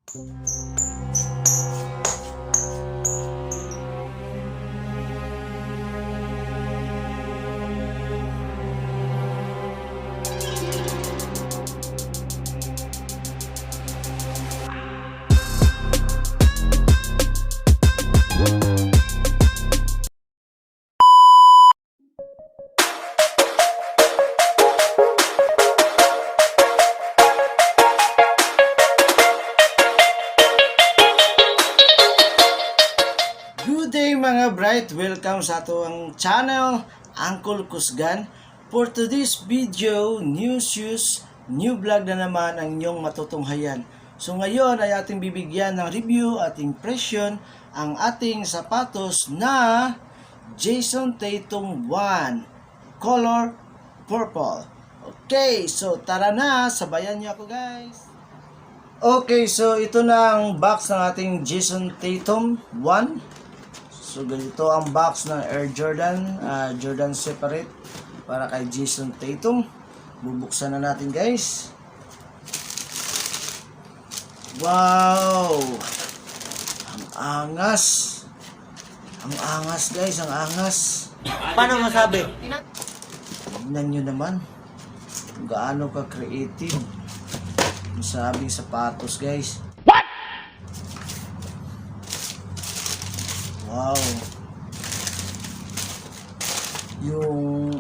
Good day mga bright! Welcome sa ating channel, Uncle Kusgan. For today's video, new shoes, new vlog na naman ang inyong matutunghayan. So ngayon ay ating bibigyan ng review at impression ang ating sapatos na Jason Tatum 1 color purple. Okay, so tara na, sabayan niyo ako guys. Okay, so ito na ang box ng ating Jason Tatum 1. So ganito ang box ng Air Jordan, Jordan separate para kay Jason Tatum. Bubuksan na natin guys. Wow! Ang angas! Ang angas guys, ang angas. Paano masabi? Tignan nyo naman kung gaano ka creative sa aming sapatos guys. Wow. Yung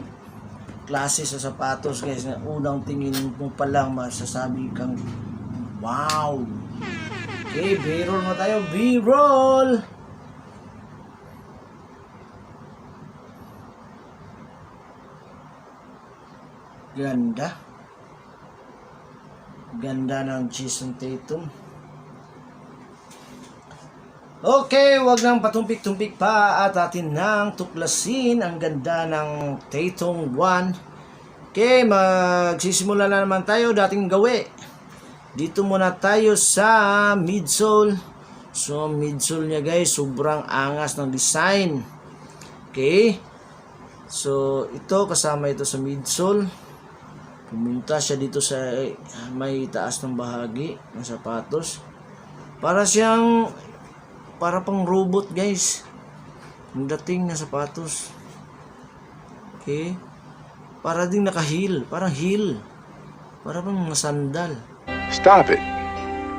klase sa sapatos guys na unang tingin mo pa lang masasabi kang wow. Okay, B-roll na tayo. B-roll. Ganda. Ganda ng Jason Tatum. Okay, wag nang patumpik-tumpik pa at atin nang tuklasin ang ganda ng Tatum 1. Okay, magsisimula na naman tayo dating gawi. Dito muna tayo sa midsole. So, midsole niya guys, sobrang angas ng design. Okay. So, ito, kasama ito sa midsole. Pumunta siya dito sa may taas ng bahagi ng sapatos. Para pang robot guys yung dating na sapatos. Okay, para ding naka-heel, parang heel, para pang mga sandal. Stop it,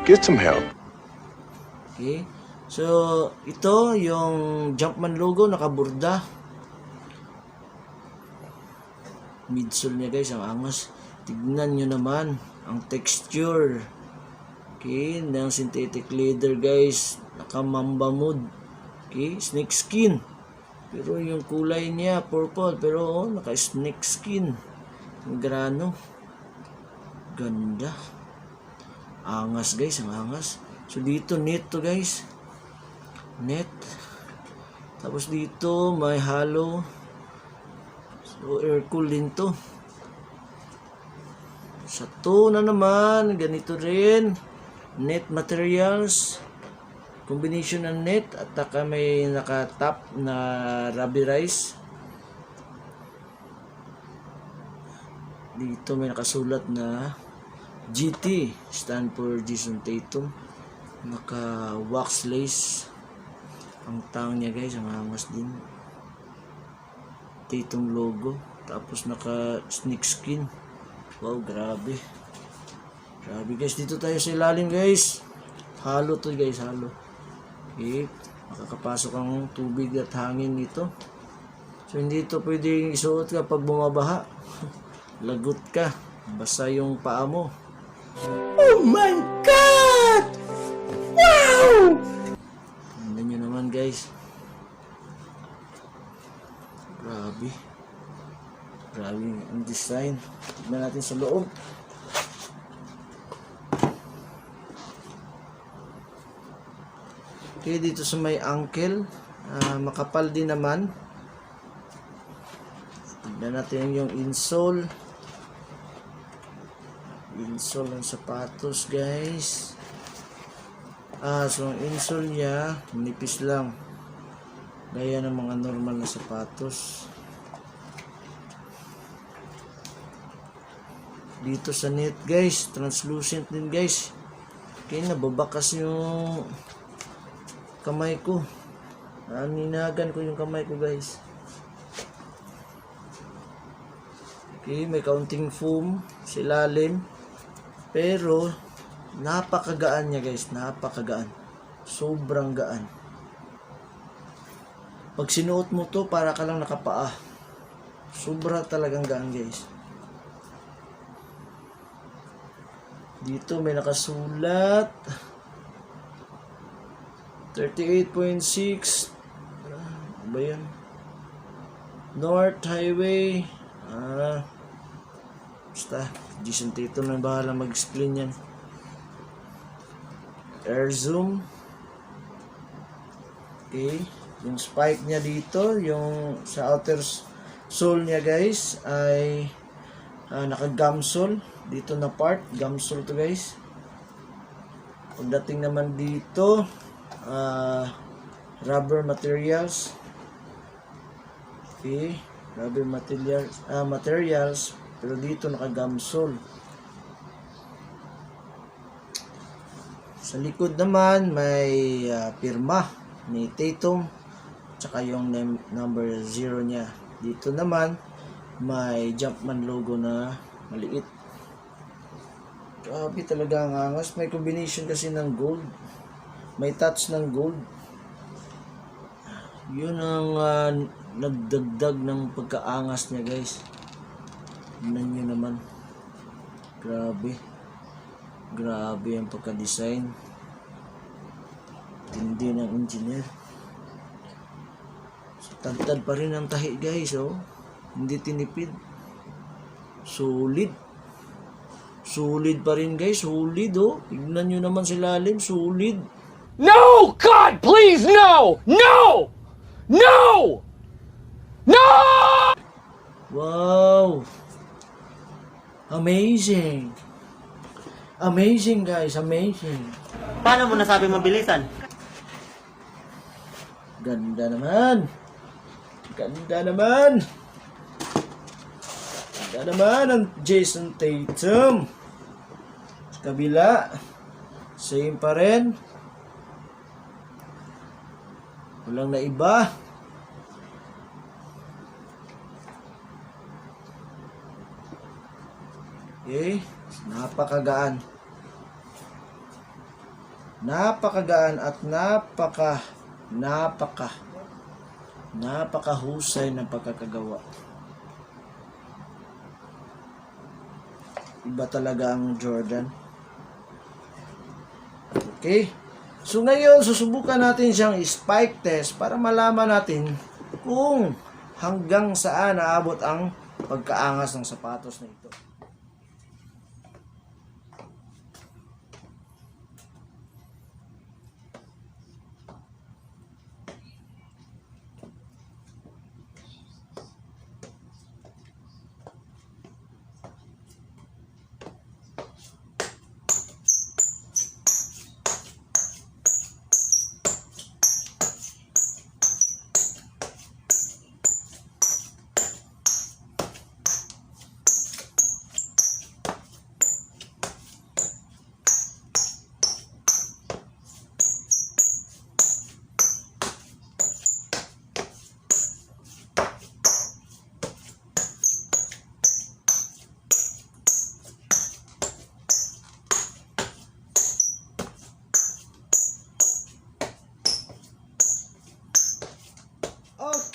get some help. Okay, so ito yung Jumpman logo nakaburda. Midsole niya guys, ang angas. Tignan nyo naman ang texture. Okay, ng synthetic leather guys, nakamamba mood. Okay, snake skin. Pero yung kulay niya purple, pero naka snake skin. Ang grano. Ganda. Angas guys, ang angas. So dito net to guys. Net. Tapos dito may hollow. So air cool din to. Sa to na naman, ganito rin. Net materials, combination ng net at saka may naka-top na rubberized. Dito may nakasulat na GT, stand for Jason Tatum. Naka-wax lace ang tang niya guys, ang angas din. Tatum logo, tapos naka-snake skin. Wow, grabe. Grabe guys, dito tayo sa ilalim guys. Halo to guys, halo. Okay, makakapasok ang tubig at hangin dito. So hindi ito pwedeng isuot kapag bumabaha. Lagot ka, basa yung paa mo. Oh my God! Wow! Tingnan nyo naman guys. Grabe. Grabe ang design. Tignan natin sa loob. Okay, dito sa may ankle, makapal din naman. Tignan natin yung insole. Insole ng sapatos, guys. So ang insole niya, nipis lang. Gaya ng mga normal na sapatos. Dito sa net, guys, translucent din, guys. Okay, nababakas yung kamay ko. Naninagan ko yung kamay ko, guys. Okay, may kaunting foam sa ilalim. Pero, napakagaan niya, guys. Napakagaan. Sobrang gaan. Pag sinuot mo to, para ka lang nakapaa. Sobra talagang gaan, guys. Dito may nakasulat 38.6 ba yan? North Highway. Basta Jason Tatum na bahala mag-explain yan. Air zoom. Okay, yung spike niya dito, yung sa outer sole niya, guys, ay naka-gumsole dito na part, gumsole to, guys. Pagdating naman dito, rubber materials. Okay, rubber materials, pero dito naka-gumsole. Sa likod naman may pirma ni Tatum, tsaka yung number 0 niya. Dito naman may Jumpman logo na maliit. Grabe talaga ang angas. May combination kasi ng gold. May touch ng gold. Yun ang nagdagdag ng pagkaangas niya, guys. Tignan nyo naman. Grabe. Grabe ang pagka-design. Hindi ng engineer. Tagtad pa rin ang tahi, guys, oh. Hindi tinipid. Solid. Solid pa rin, guys. Solid, oh. Tignan nyo naman sa lalim. Solid. No! God, please, no! No! No! No! Wow. Amazing. Amazing, guys. Amazing. Paano mo nasabi mabilisan? Ganda naman. Ganda naman. Ganda naman ang Jason Tatum. Sa kabila, same pa rin. Walang naiba. Okay, napakagaan. Napakagaan at napakahusay ng pagkakagawa. Iba talaga ang Jordan. Okay. So ngayon, susubukan natin siyang spike test para malaman natin kung hanggang saan naabot ang pagkaangas ng sapatos na ito.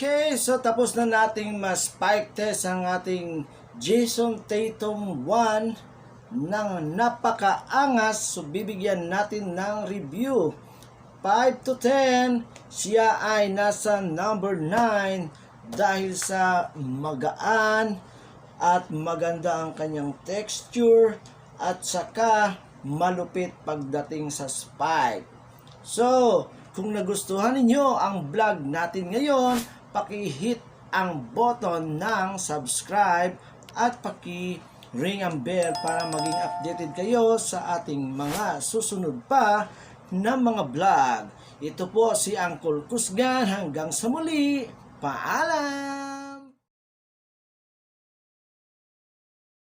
Okay, so tapos na nating ma-spike test ang ating Jason Tatum 1 ng napakaangas. So bibigyan natin ng review 5 to 10. Siya ay nasa number 9 dahil sa magaan at maganda ang kanyang texture at saka malupit pagdating sa spike. So kung nagustuhan ninyo ang vlog natin ngayon, paki-hit ang button ng subscribe at paki-ring ang bell para maging updated kayo sa ating mga susunod pa na mga vlog. Ito po si Uncle Kusgan. Hanggang sa muli. Paalam!